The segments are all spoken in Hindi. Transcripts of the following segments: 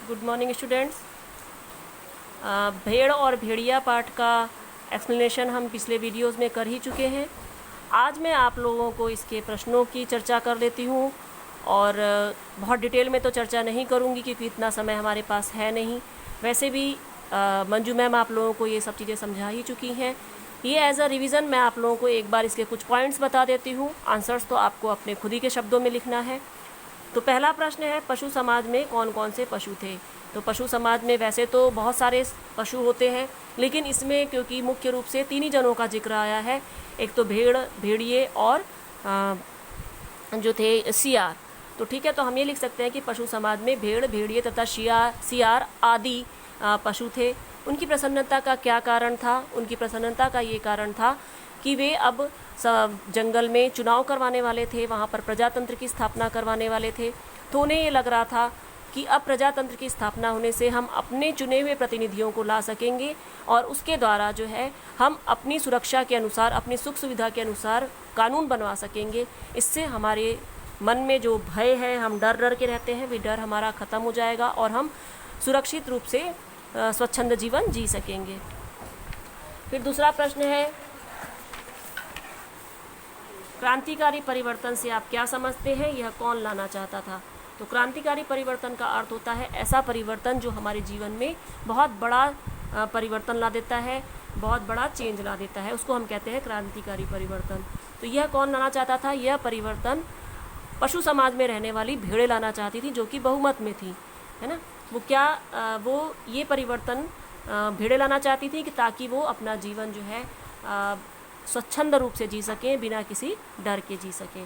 Good morning students. भेड़ और भेड़िया पाठ का एक्सप्लेनेशन हम पिछले वीडियोस में कर ही चुके हैं। आज मैं आप लोगों को इसके प्रश्नों की चर्चा कर लेती हूँ और बहुत डिटेल में तो चर्चा नहीं करूँगी क्योंकि इतना समय हमारे पास है नहीं। वैसे भी मंजू मैम आप लोगों को ये सब चीज़ें समझा ही चुकी हैं। ये एज अ रिवीज़न मैं आप लोगों को एक बार इसके कुछ पॉइंट्स बता देती हूँ। आंसर्स तो आपको अपने खुद ही के शब्दों में लिखना है। तो पहला प्रश्न है, पशु समाज में कौन कौन से पशु थे। तो पशु समाज में वैसे तो बहुत सारे पशु होते हैं, लेकिन इसमें क्योंकि मुख्य रूप से तीन ही जनों का जिक्र आया है, एक तो भेड़, भेड़िए और जो थे सियार। तो ठीक है, तो हम ये लिख सकते हैं कि पशु समाज में भेड़, भेड़िए तथा सियार आदि पशु थे। उनकी प्रसन्नता का क्या कारण था? उनकी प्रसन्नता का ये कारण था कि वे अब जंगल में चुनाव करवाने वाले थे, वहाँ पर प्रजातंत्र की स्थापना करवाने वाले थे। तो उन्हें ये लग रहा था कि अब प्रजातंत्र की स्थापना होने से हम अपने चुने हुए प्रतिनिधियों को ला सकेंगे और उसके द्वारा जो है हम अपनी सुरक्षा के अनुसार, अपनी सुख सुविधा के अनुसार कानून बनवा सकेंगे। इससे हमारे मन में जो भय है, हम डर के रहते हैं, वे डर हमारा ख़त्म हो जाएगा और हम सुरक्षित रूप से स्वच्छंद जीवन जी सकेंगे। फिर दूसरा प्रश्न है, क्रांतिकारी परिवर्तन से आप क्या समझते हैं? यह कौन लाना चाहता था? तो क्रांतिकारी परिवर्तन का अर्थ होता है ऐसा परिवर्तन जो हमारे जीवन में बहुत बड़ा परिवर्तन ला देता है, बहुत बड़ा चेंज ला देता है, उसको हम कहते हैं क्रांतिकारी परिवर्तन। तो यह कौन लाना चाहता था? यह परिवर्तन पशु समाज में रहने वाली भेड़ें लाना चाहती थी, जो कि बहुमत में थी, है ना। वो ये परिवर्तन भेड़ें लाना चाहती थी कि ताकि वो अपना जीवन जो है स्वच्छंद रूप से जी सकें, बिना किसी डर के जी सकें।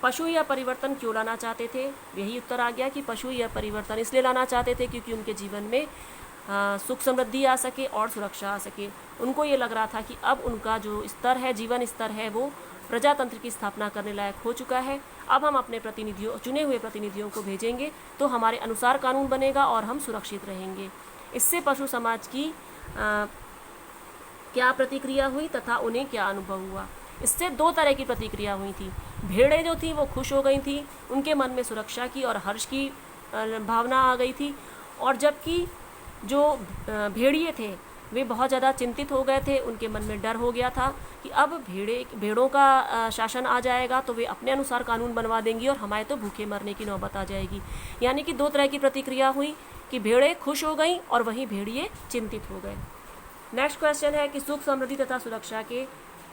पशु यह परिवर्तन क्यों लाना चाहते थे? यही उत्तर आ गया कि पशु यह परिवर्तन इसलिए लाना चाहते थे क्योंकि उनके जीवन में सुख समृद्धि आ सके और सुरक्षा आ सके। उनको ये लग रहा था कि अब उनका जो स्तर है, जीवन स्तर है, वो प्रजातंत्र की स्थापना करने लायक हो चुका है। अब हम अपने प्रतिनिधियों, चुने हुए प्रतिनिधियों को भेजेंगे तो हमारे अनुसार कानून बनेगा और हम सुरक्षित रहेंगे। इससे पशु समाज की क्या प्रतिक्रिया हुई तथा उन्हें क्या अनुभव हुआ? इससे दो तरह की प्रतिक्रिया हुई थी। भेड़ें जो थी वो खुश हो गई थी, उनके मन में सुरक्षा की और हर्ष की भावना आ गई थी, और जबकि जो भेड़िए थे वे बहुत ज़्यादा चिंतित हो गए थे। उनके मन में डर हो गया था कि अब भेड़ों का शासन आ जाएगा तो वे अपने अनुसार कानून बनवा देंगी और हमारे तो भूखे मरने की नौबत आ जाएगी। यानी कि दो तरह की प्रतिक्रिया हुई कि भेड़ें खुश हो गई और वहीं भेड़िए चिंतित हो गए। नेक्स्ट क्वेश्चन है कि सुख समृद्धि तथा सुरक्षा के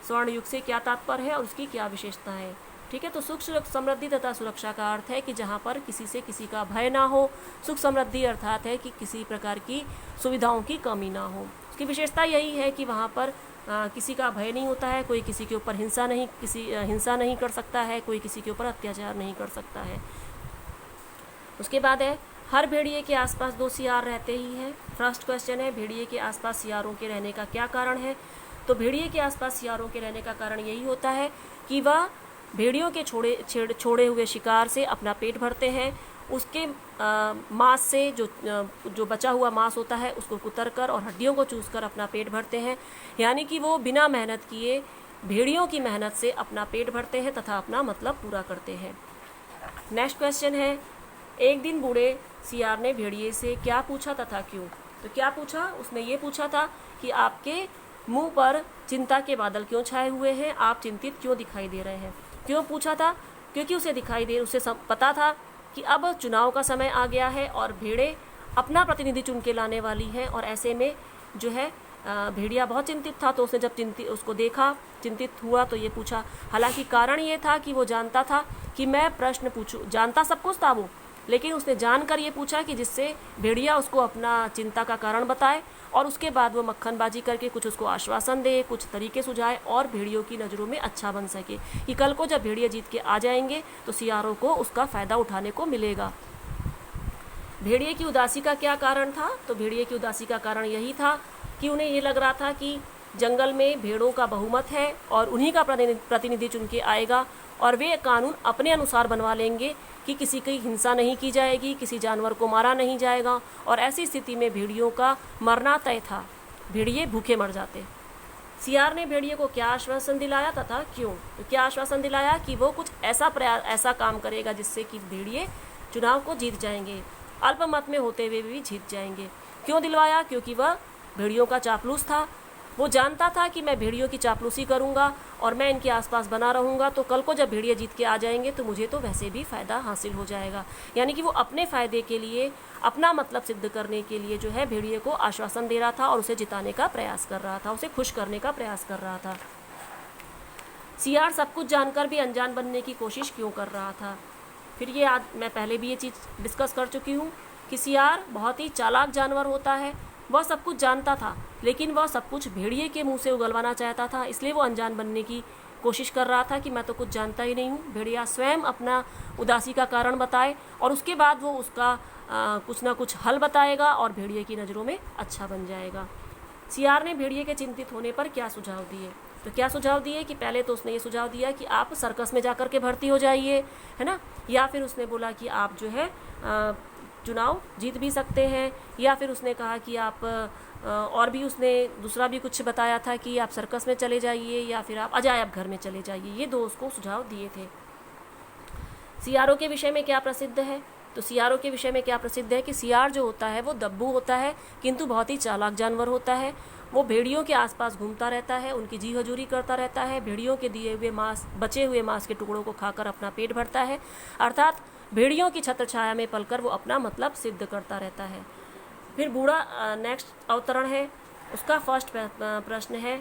स्वर्ण युग से क्या तात्पर्य है और उसकी क्या विशेषता है? ठीक है, तो सुख समृद्धि तथा सुरक्षा का अर्थ है कि जहाँ पर किसी से किसी का भय ना हो। सुख समृद्धि अर्थात है कि किसी प्रकार की सुविधाओं की कमी ना हो। उसकी विशेषता यही है कि वहाँ पर किसी का भय नहीं होता है, कोई किसी के ऊपर हिंसा नहीं कर सकता है, कोई किसी के ऊपर अत्याचार नहीं कर सकता है। उसके बाद है, हर भेड़िए के आसपास दो सियार रहते ही हैं। फर्स्ट क्वेश्चन है, भेड़िए के आसपास सियारों के रहने का क्या कारण है? तो भेड़िए के आसपास सियारों के रहने का कारण यही होता है कि वह भेड़ियों के छोड़े हुए शिकार से अपना पेट भरते हैं। उसके मांस से जो बचा हुआ मांस होता है उसको कुतर कर और हड्डियों को चूस कर अपना पेट भरते हैं। यानी कि वो बिना मेहनत किए भेड़ियों की मेहनत से अपना पेट भरते हैं तथा अपना मतलब पूरा करते हैं। नेक्स्ट क्वेश्चन है, एक दिन बूढ़े सियार ने भेड़िए से क्या पूछा तथा क्यों? तो क्या पूछा? उसने ये पूछा था कि आपके मुंह पर चिंता के बादल क्यों छाए हुए हैं, आप चिंतित क्यों दिखाई दे रहे हैं? क्यों पूछा था? क्योंकि उसे पता था कि अब चुनाव का समय आ गया है और भेड़ें अपना प्रतिनिधि चुन के लाने वाली हैं, और ऐसे में जो है भेड़िया बहुत चिंतित था। तो उसने जब उसको देखा, चिंतित हुआ, तो ये पूछा। हालांकि कारण ये था कि वो जानता था कि मैं प्रश्न पूछूं, जानता सब कुछ था वो, लेकिन उसने जानकर ये पूछा कि जिससे भेड़िया उसको अपना चिंता का कारण बताए और उसके बाद वो मक्खनबाजी करके कुछ उसको आश्वासन दे, कुछ तरीके सुझाए और भेड़ियों की नज़रों में अच्छा बन सके कि कल को जब भेड़िया जीत के आ जाएंगे तो सियारों को उसका फ़ायदा उठाने को मिलेगा। भेड़िए की उदासी का क्या कारण था? तो भेड़िए की उदासी का कारण यही था कि उन्हें ये लग रहा था कि जंगल में भेड़ों का बहुमत है और उन्हीं का प्रतिनिधि चुन के आएगा और वे कानून अपने अनुसार बनवा लेंगे कि किसी की हिंसा नहीं की जाएगी, किसी जानवर को मारा नहीं जाएगा, और ऐसी स्थिति में भेड़ियों का मरना तय था, भेड़िए भूखे मर जाते। सियार ने भेड़िए को क्या आश्वासन दिलाया तथा क्यों? तो क्या आश्वासन दिलाया कि वो कुछ ऐसा काम करेगा जिससे कि भेड़िए चुनाव को जीत जाएंगे। अल्पमत में होते हुए भी जीत जाएंगे। क्यों दिलवाया? क्योंकि वह भेड़ियों का चापलूस था। वो जानता था कि मैं भेड़ियों की चापलूसी करूंगा और मैं इनके आसपास बना रहूंगा तो कल को जब भेड़िए जीत के आ जाएंगे तो मुझे तो वैसे भी फ़ायदा हासिल हो जाएगा। यानी कि वो अपने फ़ायदे के लिए, अपना मतलब सिद्ध करने के लिए जो है भेड़िए को आश्वासन दे रहा था और उसे जिताने का प्रयास कर रहा था, उसे खुश करने का प्रयास कर रहा था। सियार सब कुछ जानकर भी अनजान बनने की कोशिश क्यों कर रहा था? फिर ये मैं पहले भी ये चीज़ डिस्कस कर चुकी हूँ कि सियार बहुत ही चालाक जानवर होता है। वह सब कुछ जानता था लेकिन वह सब कुछ भेड़िए के मुंह से उगलवाना चाहता था, इसलिए वो अनजान बनने की कोशिश कर रहा था कि मैं तो कुछ जानता ही नहीं हूँ। भेड़िया स्वयं अपना उदासी का कारण बताए और उसके बाद वो उसका कुछ ना कुछ हल बताएगा और भेड़िए की नज़रों में अच्छा बन जाएगा। सियार ने भेड़िए के चिंतित होने पर क्या सुझाव दिए? तो क्या सुझाव दिए कि पहले तो उसने ये सुझाव दिया कि आप सर्कस में जाकर के भर्ती हो जाइए, है ना, या फिर उसने बोला कि आप जो है चुनाव जीत भी सकते हैं, या फिर उसने कहा कि आप और भी उसने दूसरा भी कुछ बताया था कि आप सर्कस में चले जाइए या फिर आप अजायब घर में चले जाइए। ये दो उसको सुझाव दिए थे। सियारों के विषय में क्या प्रसिद्ध है? तो सियारों के विषय में क्या प्रसिद्ध है कि सियार जो होता है वो दब्बू होता है किंतु बहुत ही चालाक जानवर होता है। वो भेड़ियों के आसपास घूमता रहता है, उनकी जी हजूरी करता रहता है, भेड़ियों के दिए हुए मांस, बचे हुए मांस के टुकड़ों को खाकर अपना पेट भरता है, अर्थात भेड़ियों की छत्र छाया में पलकर वो अपना मतलब सिद्ध करता रहता है। फिर बूढ़ा नेक्स्ट अवतरण है, उसका फर्स्ट प्रश्न है,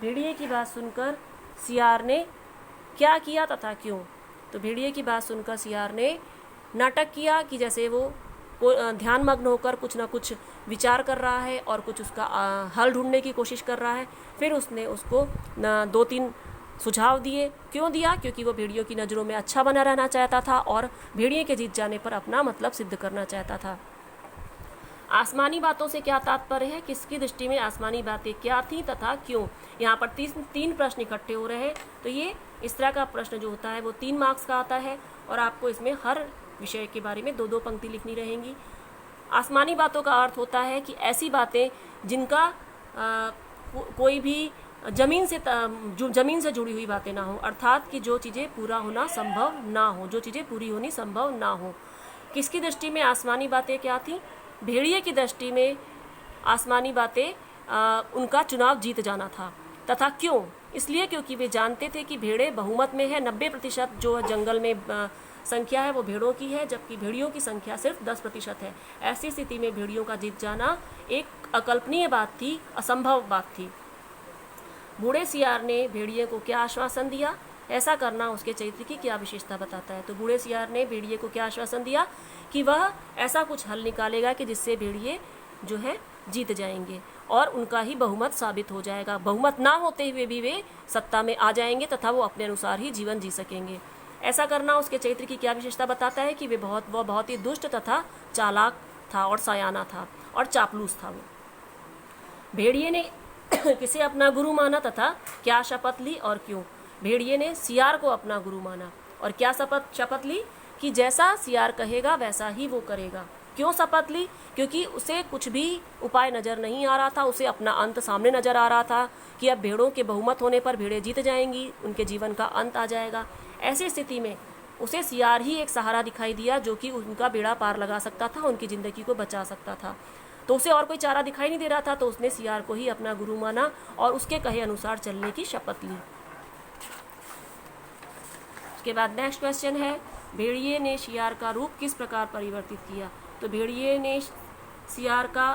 भेड़िए की बात सुनकर सियार ने क्या किया तथा क्यों? तो भेड़िए की बात सुनकर सियार ने नाटक किया कि जैसे वो ध्यान मग्न होकर कुछ ना कुछ विचार कर रहा है और कुछ उसका हल ढूंढने की कोशिश कर रहा है। फिर उसने उसको 2-3 सुझाव दिए। क्यों दिया? क्योंकि वो भेड़ियों की नज़रों में अच्छा बना रहना चाहता था और भेड़िए के जीत जाने पर अपना मतलब सिद्ध करना चाहता था। आसमानी बातों से क्या तात्पर्य है? किसकी दृष्टि में आसमानी बातें क्या थी तथा क्यों? यहाँ पर तीन प्रश्न इकट्ठे हो रहे हैं। तो ये इस तरह का प्रश्न जो होता है वो 3 मार्क्स का आता है और आपको इसमें हर विषय के बारे में 2-2 पंक्ति लिखनी रहेंगी। आसमानी बातों का अर्थ होता है कि ऐसी बातें जिनका कोई भी जमीन से जुड़ी हुई बातें ना हो, अर्थात कि जो चीज़ें पूरा होना संभव ना हो, जो चीज़ें पूरी होनी संभव ना हो। किसकी दृष्टि में आसमानी बातें क्या थी? भेड़िए की दृष्टि में आसमानी बातें उनका चुनाव जीत जाना था। तथा क्यों? इसलिए क्योंकि वे जानते थे कि भेड़े बहुमत में है, 90% जो जंगल में संख्या है वो भेड़ों की है, जबकि भेड़ियों की संख्या सिर्फ 10% है। ऐसी स्थिति में भेड़ियों का जीत जाना एक अकल्पनीय बात थी, असंभव बात थी। बूढ़े सियार ने भेड़िए को क्या आश्वासन दिया? ऐसा करना उसके चरित्र की क्या विशेषता बताता है? तो बूढ़े सियार ने भेड़िए को क्या आश्वासन दिया कि वह ऐसा कुछ हल निकालेगा कि जिससे भेड़िए जो है जीत जाएंगे और उनका ही बहुमत साबित हो जाएगा। बहुमत ना होते हुए भी वे सत्ता में आ जाएंगे तथा वो अपने अनुसार ही जीवन जी सकेंगे। ऐसा करना उसके चरित्र की क्या विशेषता बताता है कि वह बहुत ही दुष्ट तथा चालाक था और सयाना था और चापलूस था। वो भेड़िए ने किसे अपना गुरु माना तथा क्या शपथ ली और क्यों? भेड़िए ने सियार को अपना गुरु माना और क्या शपथ ली कि जैसा सियार कहेगा वैसा ही वो करेगा। क्यों शपथ ली? क्योंकि उसे कुछ भी उपाय नज़र नहीं आ रहा था, उसे अपना अंत सामने नज़र आ रहा था कि अब भेड़ों के बहुमत होने पर भेड़ें जीत जाएंगी, उनके जीवन का अंत आ जाएगा। ऐसी स्थिति में उसे सियार ही एक सहारा दिखाई दिया जो कि उनका बेड़ा पार लगा सकता था, उनकी ज़िंदगी को बचा सकता था। तो उसे और कोई चारा दिखाई नहीं दे रहा था, तो उसने सियार को ही अपना गुरु माना और उसके कहे अनुसार चलने की शपथ ली। उसके बाद नेक्स्ट क्वेश्चन है, भेड़िए ने सियार का रूप किस प्रकार परिवर्तित किया? तो भेड़िए ने सियार का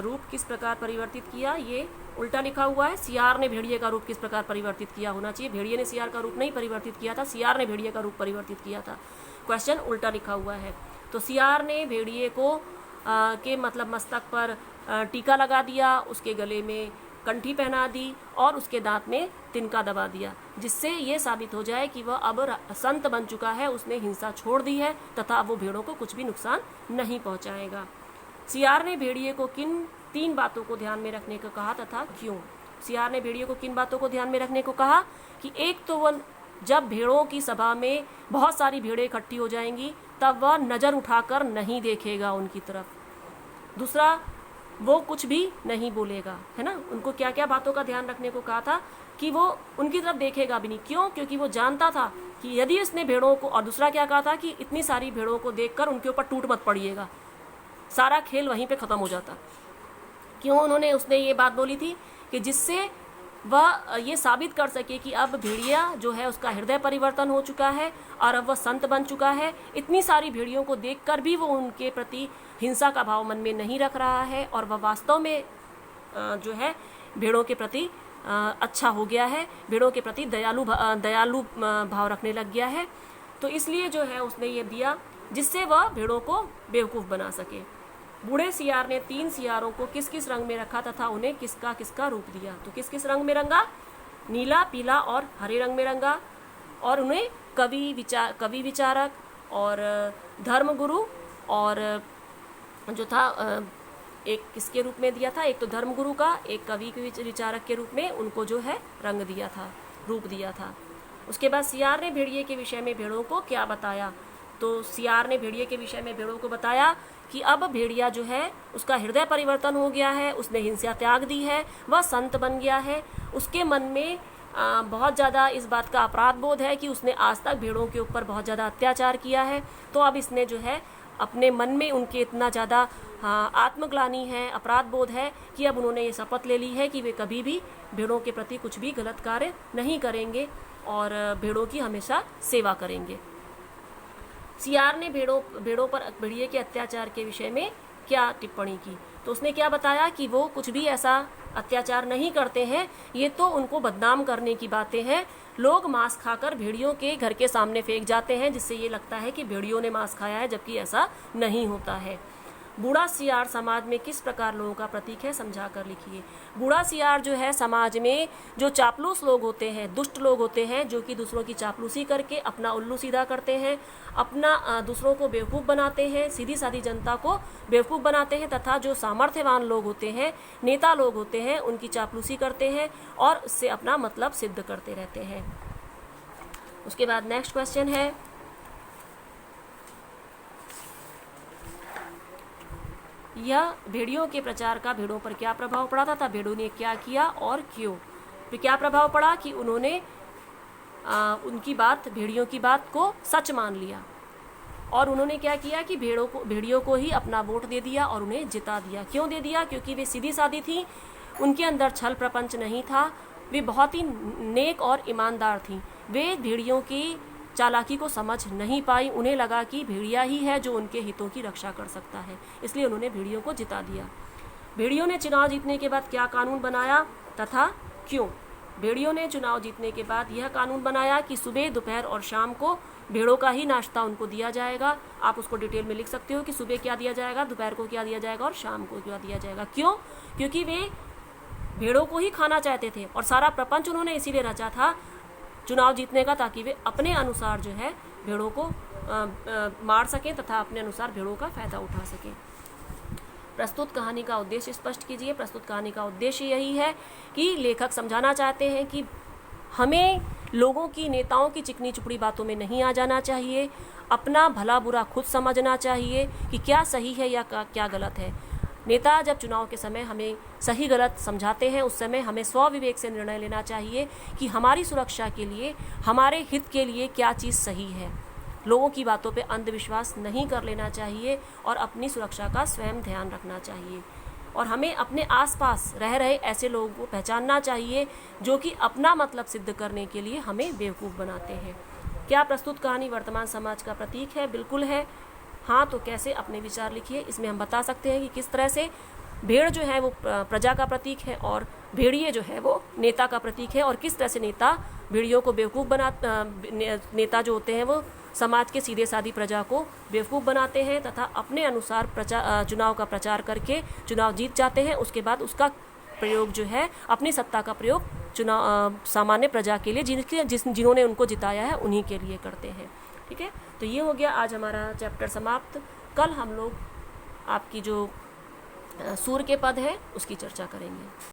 रूप किस प्रकार परिवर्तित किया? ये उल्टा लिखा हुआ है, सियार ने भेड़िए का रूप किस प्रकार परिवर्तित किया होना चाहिए। भेड़िए ने सियार का रूप नहीं परिवर्तित किया था, सियार ने भेड़िए का रूप परिवर्तित किया था। क्वेश्चन उल्टा लिखा हुआ है। तो सियार ने भेड़िए को के मतलब मस्तक पर टीका लगा दिया, उसके गले में कंठी पहना दी और उसके दांत में तिनका दबा दिया, जिससे ये साबित हो जाए कि वह अब संत बन चुका है, उसने हिंसा छोड़ दी है तथा अब वो भेड़ों को कुछ भी नुकसान नहीं पहुंचाएगा। सियार ने भेड़िए को किन 3 बातों को ध्यान में रखने को कहा तथा क्यों? सियार ने भेड़िए को किन बातों को ध्यान में रखने को कहा कि एक तो वह जब भेड़ों की सभा में बहुत सारी भेड़ें इकट्ठी हो जाएंगी तब वह नज़र उठाकर नहीं देखेगा उनकी तरफ। दूसरा, वो कुछ भी नहीं बोलेगा, है ना। उनको क्या क्या बातों का ध्यान रखने को कहा था कि वो उनकी तरफ देखेगा भी नहीं। क्यों? क्योंकि वो जानता था कि यदि उसने भेड़ों को, और दूसरा क्या कहा था कि इतनी सारी भेड़ों को देखकर उनके ऊपर टूट मत पड़िएगा, सारा खेल वहीं पे ख़त्म हो जाता। क्यों उसने ये बात बोली थी कि जिससे वह ये साबित कर सके कि अब भेड़िया जो है उसका हृदय परिवर्तन हो चुका है और अब वह संत बन चुका है। इतनी सारी भेड़ियों को देखकर भी वो उनके प्रति हिंसा का भाव मन में नहीं रख रहा है और वह वास्तव में जो है भेड़ों के प्रति अच्छा हो गया है, भेड़ों के प्रति दयालु भाव रखने लग गया है। तो इसलिए जो है उसने ये दिया जिससे वह भेड़ों को बेवकूफ़ बना सके। बूढ़े सियार ने 3 सियारों को किस किस रंग में रखा तथा उन्हें किसका किसका रूप दिया। तो किस किस रंग में रंगा? नीला, पीला और हरे रंग में रंगा। और उन्हें कवि विचारक और धर्मगुरु और जो था एक किसके रूप में दिया था, एक तो धर्मगुरु का, एक कवि विचारक के रूप में उनको जो है रंग दिया था, रूप दिया था। उसके बाद सियार ने भेड़िए के विषय में भेड़ों को क्या बताया? तो सियार ने भेड़िए के विषय में भेड़ों को बताया कि अब भेड़िया जो है उसका हृदय परिवर्तन हो गया है, उसने हिंसा त्याग दी है, वह संत बन गया है। उसके मन में बहुत ज़्यादा इस बात का अपराध बोध है कि उसने आज तक भेड़ों के ऊपर बहुत ज़्यादा अत्याचार किया है। तो अब इसने जो है अपने मन में उनके इतना ज़्यादा आत्मग्लानि है, अपराध बोध है कि अब उन्होंने ये शपथ ले ली है कि वे कभी भी भेड़ों के प्रति कुछ भी गलत कार्य नहीं करेंगे और भेड़ों की हमेशा सेवा करेंगे। सियार ने भेड़ों पर भेड़िए के अत्याचार के विषय में क्या टिप्पणी की? तो उसने क्या बताया कि वो कुछ भी ऐसा अत्याचार नहीं करते हैं, ये तो उनको बदनाम करने की बातें हैं। लोग मांस खाकर भेड़ियों के घर के सामने फेंक जाते हैं जिससे ये लगता है कि भेड़ियों ने मांस खाया है, जबकि ऐसा नहीं होता है। बूढ़ा सियार समाज में किस प्रकार लोगों का प्रतीक है, समझा कर लिखिए। बूढ़ा सियार जो है समाज में जो चापलूस लोग होते हैं, दुष्ट लोग होते हैं, जो कि दूसरों की चापलूसी करके अपना उल्लू सीधा करते हैं, अपना दूसरों को बेवकूफ़ बनाते हैं, सीधी सादी जनता को बेवकूफ़ बनाते हैं, तथा जो सामर्थ्यवान लोग होते हैं, नेता लोग होते हैं, उनकी चापलूसी करते हैं और उससे अपना मतलब सिद्ध करते रहते हैं। उसके बाद नेक्स्ट क्वेश्चन है, यह भेड़ियों के प्रचार का भेड़ों पर क्या प्रभाव पड़ा था? भेड़ों ने क्या किया और क्यों? तो क्या प्रभाव पड़ा कि उन्होंने उनकी बात, भेड़ियों की बात को सच मान लिया और उन्होंने क्या किया कि भेड़ियों को ही अपना वोट दे दिया और उन्हें जिता दिया। क्यों दे दिया? क्योंकि वे सीधी सादी थी, उनके अंदर छल प्रपंच नहीं था, वे बहुत ही नेक और ईमानदार थी। वे भेड़ियों की चालाकी को समझ नहीं पाई, उन्हें लगा कि भेड़िया ही है जो उनके हितों की रक्षा कर सकता है, इसलिए उन्होंने भेड़ियों को जिता दिया। भेड़ियों ने चुनाव जीतने के बाद क्या कानून बनाया तथा क्यों? भेड़ियों ने चुनाव जीतने के बाद यह कानून बनाया कि सुबह, दोपहर और शाम को भेड़ों का ही नाश्ता उनको दिया जाएगा। आप उसको डिटेल में लिख सकते हो कि सुबह क्या दिया जाएगा, दोपहर को क्या दिया जाएगा और शाम को क्या दिया जाएगा। क्यों? क्योंकि वे भेड़ों को ही खाना चाहते थे और सारा प्रपंच उन्होंने इसीलिए रचा था चुनाव जीतने का, ताकि वे अपने अनुसार जो है भेड़ों को मार सकें तथा अपने अनुसार भेड़ों का फायदा उठा सकें। प्रस्तुत कहानी का उद्देश्य स्पष्ट कीजिए। प्रस्तुत कहानी का उद्देश्य यही है कि लेखक समझाना चाहते हैं कि हमें लोगों की, नेताओं की चिकनी चुपड़ी बातों में नहीं आ जाना चाहिए, अपना भला बुरा खुद समझना चाहिए कि क्या सही है या क्या गलत है। नेता जब चुनाव के समय हमें सही गलत समझाते हैं, उस समय हमें स्वविवेक से निर्णय लेना चाहिए कि हमारी सुरक्षा के लिए, हमारे हित के लिए क्या चीज़ सही है। लोगों की बातों पे अंधविश्वास नहीं कर लेना चाहिए और अपनी सुरक्षा का स्वयं ध्यान रखना चाहिए। और हमें अपने आसपास रह रहे ऐसे लोगों को पहचानना चाहिए जो कि अपना मतलब सिद्ध करने के लिए हमें बेवकूफ़ बनाते हैं। क्या प्रस्तुत कहानी वर्तमान समाज का प्रतीक है? बिल्कुल है। हाँ, तो कैसे? अपने विचार लिखिए। इसमें हम बता सकते हैं कि किस तरह से भेड़ जो है वो प्रजा का प्रतीक है और भेड़िए जो है वो नेता का प्रतीक है, और किस तरह से नेता भेड़ियों को बेवकूफ़ नेता जो होते हैं वो समाज के सीधे सादी प्रजा को बेवकूफ़ बनाते हैं तथा अपने अनुसार चुनाव का प्रचार करके चुनाव जीत जाते हैं। उसके बाद उसका प्रयोग जो है, अपनी सत्ता का प्रयोग चुनाव सामान्य प्रजा के लिए, जिन्होंने उनको जिताया है उन्हीं के लिए करते हैं। ठीक है, तो ये हो गया आज हमारा चैप्टर समाप्त। कल हम लोग आपकी जो सूर के पद है उसकी चर्चा करेंगे।